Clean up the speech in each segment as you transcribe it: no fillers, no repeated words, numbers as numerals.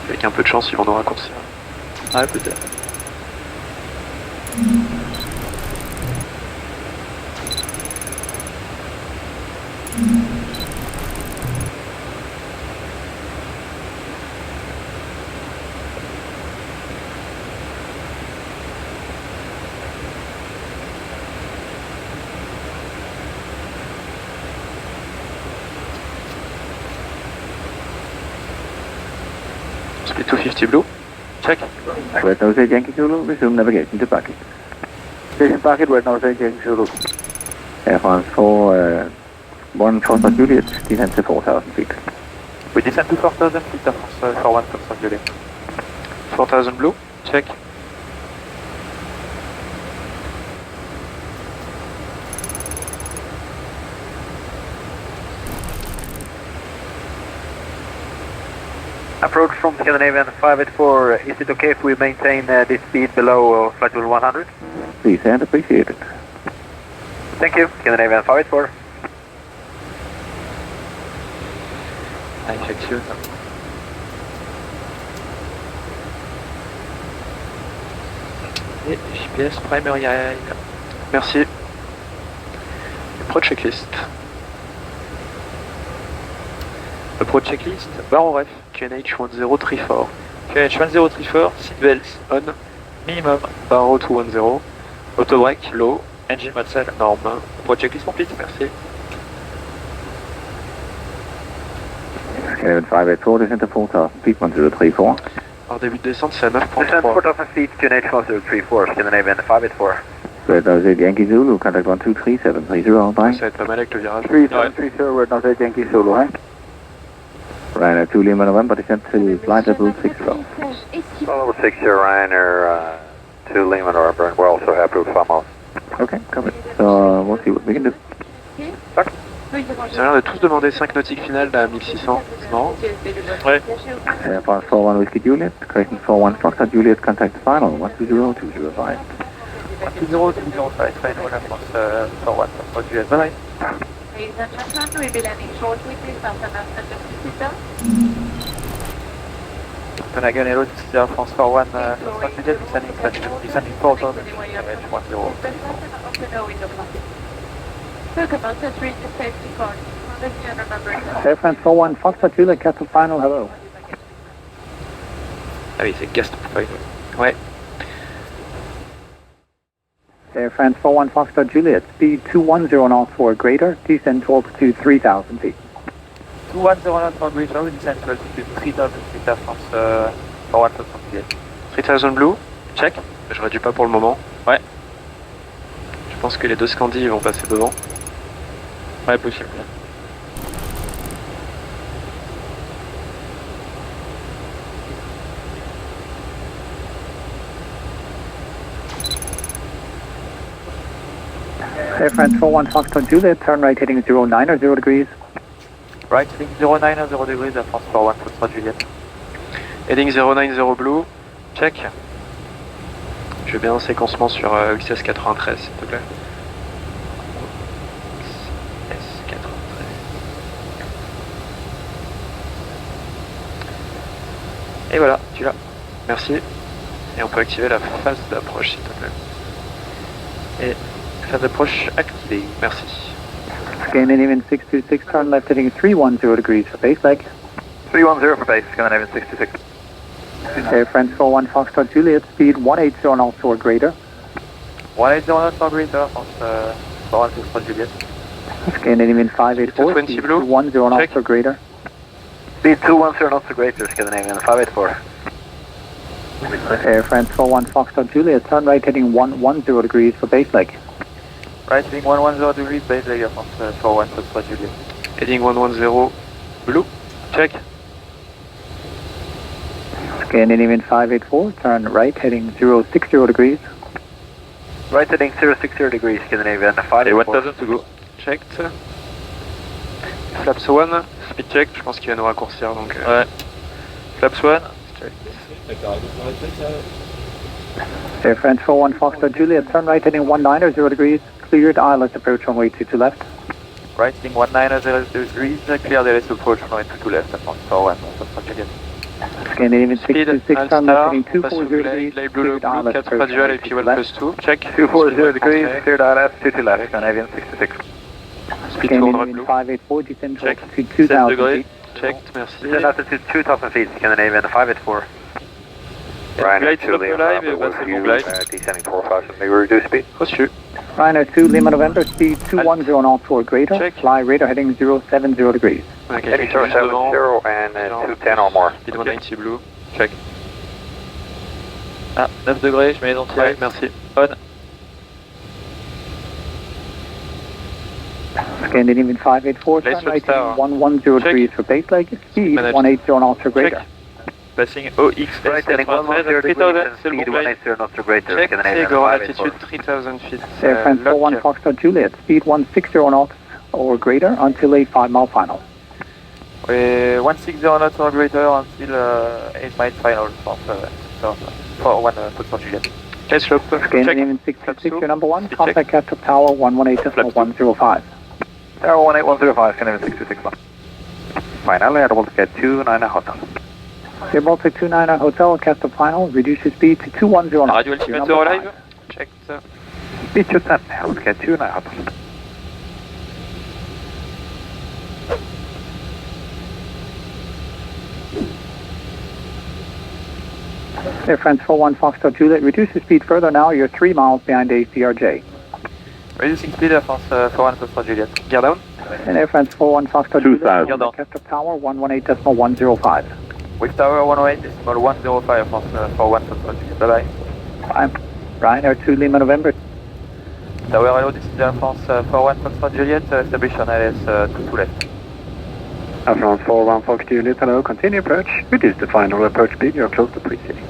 Avec un peu de chance, ils vont nous raccourcir. Ouais, peut-être. Split 250 blue. Check. Red nose 8 Yankee Zulu, resume navigation to Bucket. Station Bucket, Red nose 8 Yankee Zulu. Air France 4, 1 Foster Juliet, descend to 4,000 feet. We descend to 4,000 feet, Air France 4-1 Foster Juliet. 4000 blue. Check. Approach from Scandinavian 584, is it okay if we maintain this speed below flight level 100? Please and appreciate it. Thank you, Scandinavian 584. Infectieux. Et GPS primary eye. Merci. Pro checklist. Le pro checklist, bar en ref, QNH 1034. QNH 1034, seatbelts on, minimum, Bar 210, auto brake, low, engine mode cell, norme. Pro checklist complete, merci. Scandinavian 584, descend to 4,000 feet, 1034. Alors début de descente c'est à Descend 9.3. 4,000 feet, QNH 1034, Scandinavian 584. Red nose 8 Yankee Zulu, contact 123,730, bye. Ça va être pas mal avec le virage. 3730, Red nose 8 Yankee Zulu, hein? Ryanair 2 Lima November, descend to flight level 60. Level 60, Ryanair 2 Lima November, and we're also happy with FAMOS. Okay, covered. So we'll see what we can do. Ça a l'air de tous demander 5 nautiques finales à 1600. C'est marrant. Ouais. Air France 41 Whiskey Juliet, Creighton 41 Foxtrot Juliet, contact final 120205. 20205, final Air France 41 Foxtrot Juliet, bye bye. Ladies and gentlemen, we'll be landing shortly. Please fasten your seatbelt. Copenhagen Aero, this is Air France 41 Foxtrot Juliet, descending 4,000 feet, Welcome to reach the safety card. Remember. Air France 41 Foxtrot Juliet, Katrup final, hello. Ah oui, c'est Gast Final. Ouais. Air France 41 Foxtrot Juliet, speed 210 knots for greater, descend to altitude 3,000 feet. 210 knots for greater, we descend to altitude 3,000 feet, Air France 41 Foxtrot Juliet. 3000 blue. Check. Je réduis pas pour le moment. Ouais. Je pense que les deux Scandis vont passer devant. Ouais, possible. Air France 41 Foxtrot Juliet, turn right heading 09 or 0 degrees. Right, heading 09 or 0 degrees, Air France 41 Foxtrot Juliet. Heading 090 blue. Check. Je veux bien un séquencement sur UXS 93, s'il te plaît. Et voilà, tu l'as. Merci. Et on peut activer la phase d'approche, s'il te plaît. Et phase d'approche activée. Merci. Scandinavian 626, turn left heading 310 degrees for base leg. 310 for base, Scandinavian 66. Air France 41 Foxtrot Juliet, speed 180 knots or greater. 180 knots or greater, Air France 41 Foxtrot Juliet. Scandinavian 584, 220 speed blue. 210 knots Check. or greater. Speed 210 knots or greater, Scandinavian 584. Air France 41 Foxtrot Juliet, turn right heading 110 degrees for base leg. Right, heading 110 degrees, base leg, Air France 41 Foxtrot Juliet. Heading 110 blue. Check. Scandinavian 584, turn right heading 060 degrees. Right heading 060 degrees, Scandinavian Et 584. 1000 to go. Checked. Flaps 1, speed check, je pense qu'il va nous raccourcir donc. Ouais. Flaps 1, check. Air France 41 Foxtrot Juliet, turn right heading 190 degrees, cleared ILS approach runway 22 left. Right, heading 190 degrees, clear the rest approach runway 22 left, Air France 41 Foxtrot Juliet. Scandinavian Speed, 626, Alstar, runway on passe au 240 Blade, degrees, Blade Blue, cleared Blue, ILS 4 gradual et puis first, well plus 2, check. 240 degrees, cleared ILS, 2 to left, Scandinavian 66. Speed 400 Scandinavian Blue, 584, descend to check. altitude 16 2000 degrés, feet. checked, merci. Descend altitude 2000 feet, Scandinavian 584. Ryanair Glide 2 stop Lima live et November bah c'est with bon you, glide. descending 4000, may we reduce speed? Reçu. Ryanair 2 Lima November, speed 210 knots for greater, Check. fly radar heading 070 degrees. Ok, Heading quelqu'un juste devant. 070 and 210 or more. Speed 180 Blue, check. Ah, 9 degrés, je mets les anti-ice. Ouais, merci. On. Scandinavian 584, Let's turn right Star. 1100 degrees for base leg, speed Manage. 180 knots for greater. Check. Passing OX Right, heading 110 degrees 3000, and c'est le bon speed glide. 180 knots or greater, Check, Scandinavian c'est go 584. altitude 3000 feet. Air France Lock. 41 Foxtrot Juliet, speed 160 knots or greater until a 5-mile final. 160 knots or greater until 8 mile final for 1 Foxtrot Juliet. Let's slope. Check. Scandinavian 626, Flaps your number 1, Speed contact Katrup Tower 118.105. Tower 18105, Scandinavian 626. Finally, I will get 29 hotel. Air Baltic 29 Hotel, Katrup final, reduce your speed to 210 knots. Radio Your altimeter number live. 5. Checked. Speed 210, I will get 29 hotel. Air France 41 Foxtrot Juliet, reduce your speed further now, you're 3 miles behind ACRJ. Reducing speed France for 1 Foxtrot Juliet. Gear down. And Air France 41 Foxtrot 2000. Juliet, Katrup Tower 118.105. With tower 108.105 France for 1 Foxtrot Juliet. Bye bye. I'm Ryanair 2 Lima November. Tower hello, this is Air France for 1 Foxtrot Juliet, establish on LS to left. Air France 41 Fox Juliet, hello, continue approach. Reduce the final approach speed, you're close to pre-city.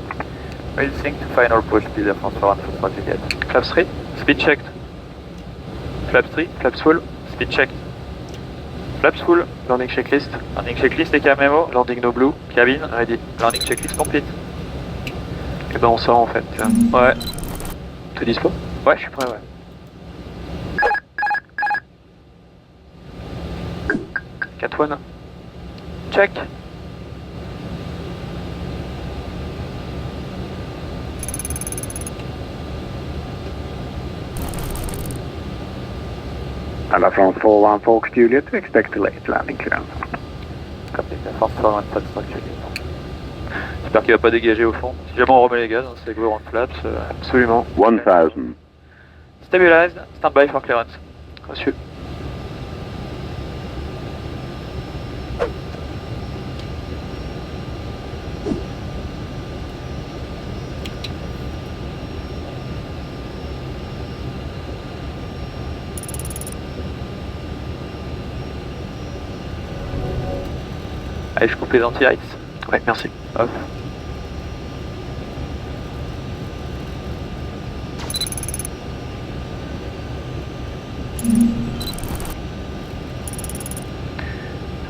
Reducing to final approach speed France for 1 Foxtrot Juliet. Flaps 3. Speed checked. Flaps 3. Flaps full. Speed checked. Flaps full. Landing checklist. Landing checklist et memo. Landing no blue. Cabine. Ready. Landing checklist complete. Et ben on sort en fait. Ouais. T'es dispo? Ouais, je suis prêt, ouais. 4-1. Check. Air France 41 Fox Juliet, expect a late landing clearance. Copy, Air France for 1 Foxtrot Juliet. J'espère qu'il va pas dégager au fond. Si jamais on remet les gaz, c'est go on flaps. Absolument. 1000. Stabilized, stand by for clearance. Reçu. Allez, je coupe les anti-ice. Ouais, merci. Hop.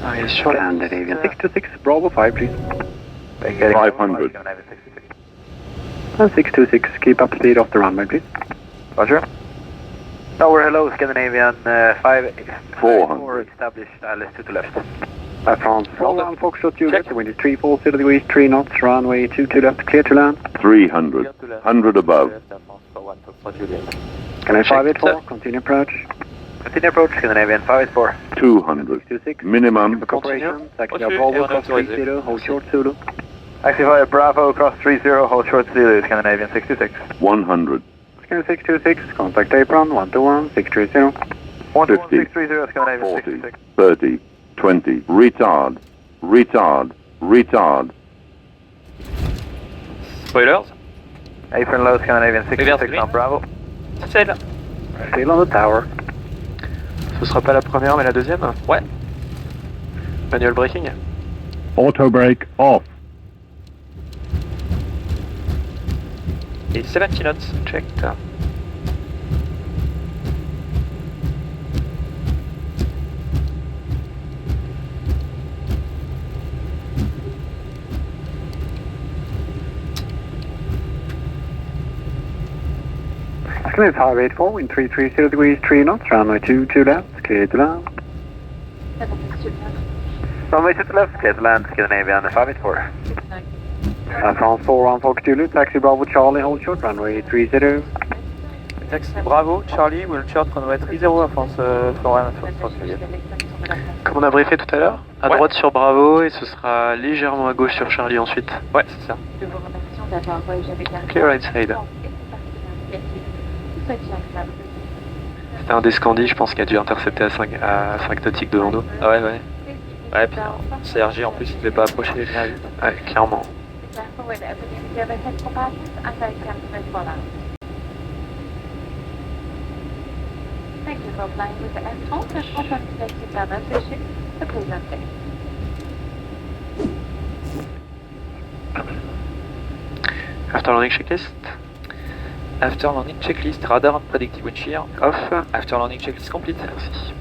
Allez, sur la Scandinavian 626, Bravo 5 please. 500. 626, keep up speed off the runway please. Roger. Tower hello, Scandinavian 584, established ILS to the left. Air France 41 Foxtrot Juliet, the wind is 340 degrees, 3 knots, runway 22 left, clear to land. 300. 100 above. Scandinavian 584, continue approach. Continue approach, Scandinavian 584. 200. 626. Minimum. Corporation, taxi Reçu, Bravo, et cross on est 30, hold short Zulu. Taxi Bravo, cross 30, hold short Zulu, Scandinavian 66. 100. Scandinavian 626, contact apron, 121, 630. 121, 630, Scandinavian 40. 66. 30. 20. Retard. Retard. Retard. Spoilers. Apron low, Scandinavian 66 on Bravo. Sail. Still on the tower. Ce sera pas la première mais la deuxième? Ouais. Manual braking. Auto brake off. Et 70 knots. Checked. Scandinavian 584, wind 330 degrees, 3 knots, runway 22 left, clear to land. Runway to the left, clear to land, Scandinavian 584. France 414 Zulu, taxi Bravo Charlie, hold short, runway 30. Taxi Bravo, Charlie, will short runway 30 à France 414 Juliet. Comme on a briefé tout à l'heure, à droite sur Bravo et ce sera légèrement à gauche sur Charlie ensuite. Ouais, c'est ça. Nous vous remercions d'avoir voyagé avec un Clear right side. C'était un des Scandis, je pense, qui a dû intercepter à 5 nautiques devant nous. Ah ouais, ouais. Ouais, puis CRG en plus, il ne devait pas approcher les liens vite. Ouais, clairement. Thank you for flying with the F-12 and welcome to the Kitana station. The present day. After landing checklist. After landing checklist, radar and predictive wind shear. Off. After landing checklist complete. Merci.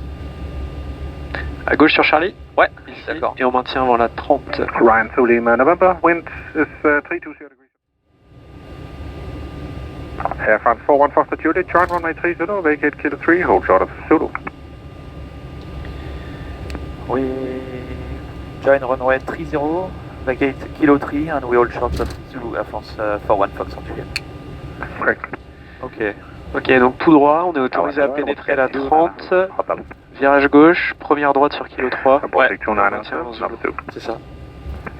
À gauche sur Charlie. Ouais, Ici. d'accord. Et on maintient avant la 30. Ryan Lima November, wind is 320 degrees. Air France 414 Juliet, join runway 30, vacate kilo 3, hold short of Zulu. We join runway 30, vacate kilo 3 and we hold short of Zulu Air France 41 Fox on Juliet. Correct. Ok. Ok, donc tout droit, on est autorisé à pénétrer à la 30. Virage gauche, première droite sur kilo 3. Ouais, C'est ça.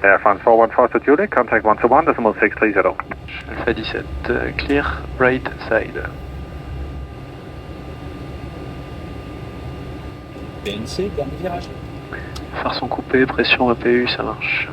Air France 414 Juliet, contact 121, decimal 630. Alpha 17, clear right side. PNC, dernier virage. Phare sont coupés, pression APU, ça marche.